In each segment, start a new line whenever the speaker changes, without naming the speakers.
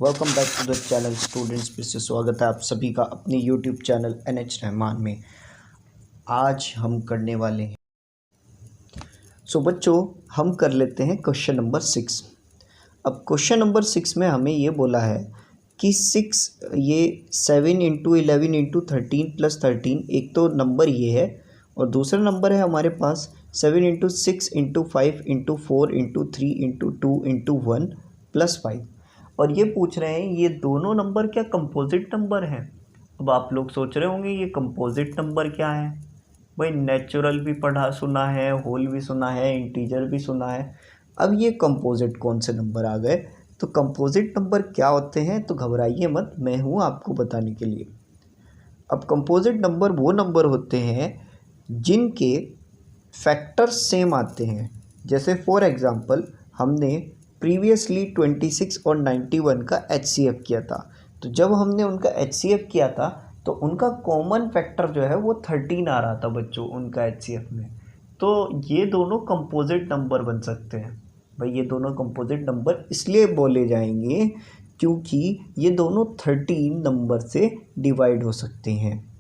Welcome back to the channel students. फिर से स्वागत है आप सभी का अपने यूट्यूब चैनल NH रहमान में। आज हम करने वाले हैं बच्चों हम कर लेते हैं क्वेश्चन नंबर 6। अब क्वेश्चन नंबर 6 में हमें ये बोला है कि 7 इंटू 11 इंटू 13 प्लस 13, एक तो नंबर ये है और दूसरा नंबर है हमारे पास 7 into 6 into 5 into 4 into 3 into 2 into 1 plus 5। और ये पूछ रहे हैं ये दोनों नंबर क्या कंपोजिट नंबर हैं। अब आप लोग सोच रहे होंगे ये कंपोजिट नंबर क्या है। भाई नेचुरल भी पढ़ा सुना है, होल भी सुना है, इंटीजर भी सुना है। अब ये कंपोजिट कौन से नंबर आ गए। तो कंपोजिट नंबर क्या होते हैं, तो घबराइए मत, मैं हूँ आपको बताने के लिए। अब कंपोजिट नंबर वो नंबर होते हैं जिनके फैक्टर्स सेम आते हैं। जैसे फॉर एग्ज़ाम्पल हमने प्रीवियसली 26 और 91 का HCF किया था। तो जब हमने उनका HCF किया था तो उनका कॉमन फैक्टर जो है वो 13 आ रहा था बच्चों उनका HCF में। तो ये दोनों कंपोजिट नंबर बन सकते हैं। भाई ये दोनों कंपोजिट नंबर इसलिए बोले जाएंगे क्योंकि ये दोनों 13 नंबर से डिवाइड हो सकते हैं।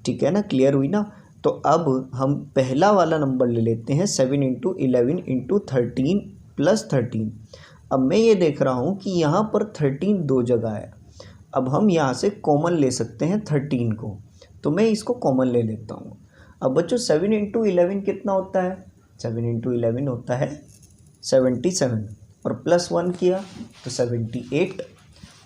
ठीक है ना, क्लियर हुई ना। तो अब हम पहला वाला नंबर ले लेते हैं 7 इंटू 11 इंटू 13 प्लस 13। अब मैं ये देख रहा हूँ कि यहाँ पर 13 दो जगह है। अब हम यहाँ से कॉमन ले सकते हैं 13 को, तो मैं इसको कॉमन ले लेता हूँ। अब बच्चों 7 इंटू 11 कितना होता है, 7 इंटू 11 होता है 77 और प्लस 1 किया तो 78।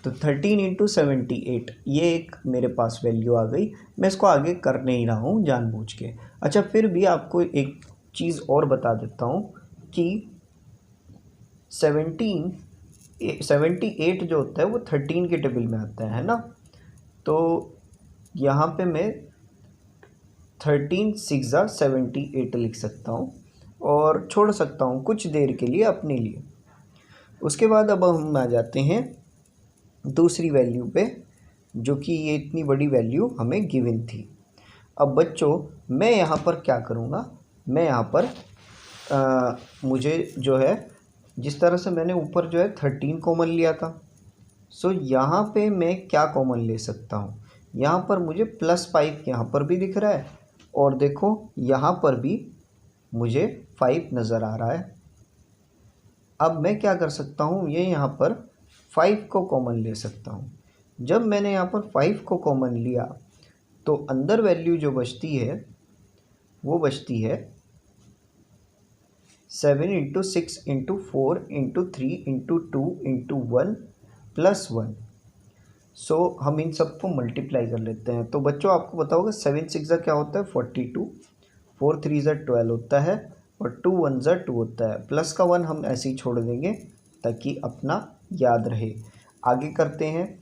तो 13 इंटू 78 ये एक मेरे पास वैल्यू आ गई। मैं इसको आगे कर नहीं रहा हूँ जानबूझ के। अच्छा फिर भी आपको एक चीज़ और बता देता हूँ कि 78 जो होता है वो 13 के टेबल में आता है ना। तो यहाँ पे मैं 13 6 78 लिख सकता हूँ और छोड़ सकता हूँ कुछ देर के लिए अपने लिए। उसके बाद अब हम आ जाते हैं दूसरी वैल्यू पे, जो कि ये इतनी बड़ी वैल्यू हमें गिवन थी। अब बच्चों मैं यहाँ पर क्या करूँगा, मैं यहाँ पर मुझे जो है जिस तरह से मैंने ऊपर जो है 13 कॉमन लिया था, सो यहाँ पे मैं क्या कॉमन ले सकता हूँ। यहाँ पर मुझे +5 यहाँ पर भी दिख रहा है और देखो यहाँ पर भी मुझे 5 नज़र आ रहा है। अब मैं क्या कर सकता हूँ, ये यहाँ पर 5 को कॉमन ले सकता हूँ। जब मैंने यहाँ पर 5 को कॉमन लिया तो अंदर वैल्यू जो बचती है वो बचती है 7 into 6 into 4 into 3 into 2 into 1 plus 1। सो हम इन सबको मल्टीप्लाई कर लेते हैं। तो बच्चों आपको पता होगा 7 6 क्या होता है 42, 4 3 12 होता है और 2 1 2 होता है। प्लस का 1 हम ऐसे ही छोड़ देंगे ताकि अपना याद रहे। आगे करते हैं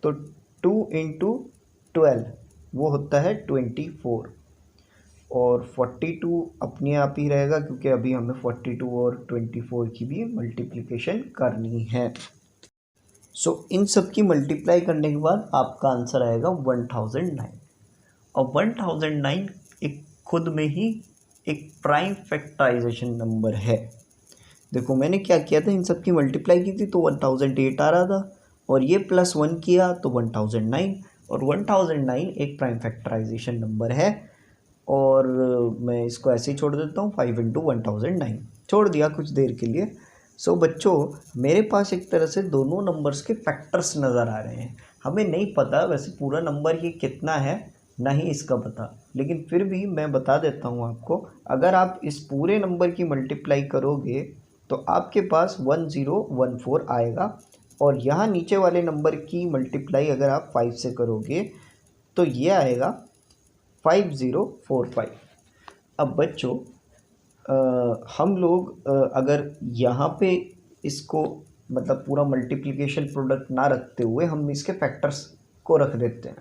तो 2 इंटू 12 वो होता है 24 और 42 अपने आप ही रहेगा क्योंकि अभी हमें 42 और 24 की भी मल्टीप्लिकेशन करनी है। सो इन सब की मल्टीप्लाई करने के बाद आपका आंसर आएगा 1009। और 1009 एक खुद में ही एक प्राइम फैक्टराइजेशन नंबर है। देखो मैंने क्या किया था, इन सब की मल्टीप्लाई की थी तो 1008 आ रहा था और ये +1 किया तो 1009 और 1009 एक प्राइम फैक्टराइजेशन नंबर है। और मैं इसको ऐसे ही छोड़ देता हूँ 5 इंटू 1009 छोड़ दिया कुछ देर के लिए। सो बच्चों मेरे पास एक तरह से दोनों नंबर्स के फैक्टर्स नज़र आ रहे हैं। हमें नहीं पता वैसे पूरा नंबर ये कितना है, ना ही इसका पता, लेकिन फिर भी मैं बता देता हूँ आपको। अगर आप इस पूरे नंबर की मल्टीप्लाई करोगे तो आपके पास 1014 आएगा और यहाँ नीचे वाले नंबर की मल्टीप्लाई अगर आप 5 से करोगे तो ये आएगा 5045। अब बच्चों हम लोग अगर यहाँ पे इसको मतलब पूरा मल्टीप्लिकेशन प्रोडक्ट ना रखते हुए हम इसके फैक्टर्स को रख देते हैं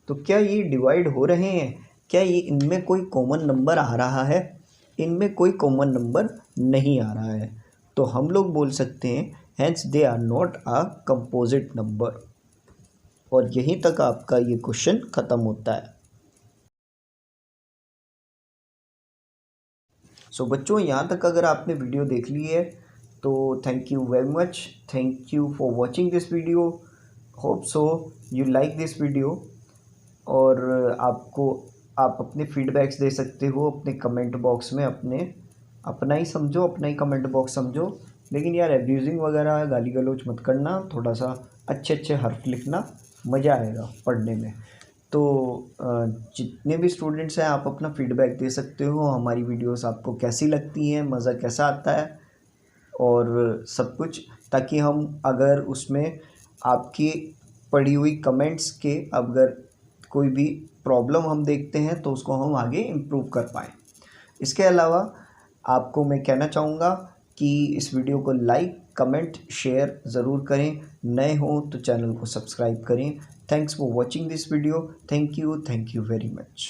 तो क्या ये डिवाइड हो रहे हैं, क्या ये इनमें कोई कॉमन नंबर आ रहा है। इनमें कोई कॉमन नंबर नहीं आ रहा है तो हम लोग बोल सकते हैं hence they are not a composite number. और यहीं तक आपका ये क्वेश्चन ख़त्म होता है। सो बच्चों यहाँ तक अगर आपने वीडियो देख ली है तो thank you very much, thank you for watching this video, hope so you like this video. और आप अपने फीडबैक्स दे सकते हो अपने कमेंट बॉक्स में, अपना ही समझो, अपना ही कमेंट बॉक्स समझो, लेकिन यार एब्यूजिंग वगैरह गाली गलौज मत करना, थोड़ा सा अच्छे अच्छे हर्फ लिखना, मज़ा आएगा पढ़ने में। तो जितने भी स्टूडेंट्स हैं आप अपना फीडबैक दे सकते हो, हमारी वीडियोस आपको कैसी लगती हैं, मज़ा कैसा आता है और सब कुछ, ताकि हम अगर उसमें आपकी पढ़ी हुई कमेंट्स के अगर कोई भी प्रॉब्लम हम देखते हैं तो उसको हम आगे इम्प्रूव कर पाएँ। इसके अलावा आपको मैं कहना चाहूँगा कि इस वीडियो को लाइक कमेंट शेयर ज़रूर करें, नए हों तो चैनल को सब्सक्राइब करें। Thanks for watching this video, thank you very much.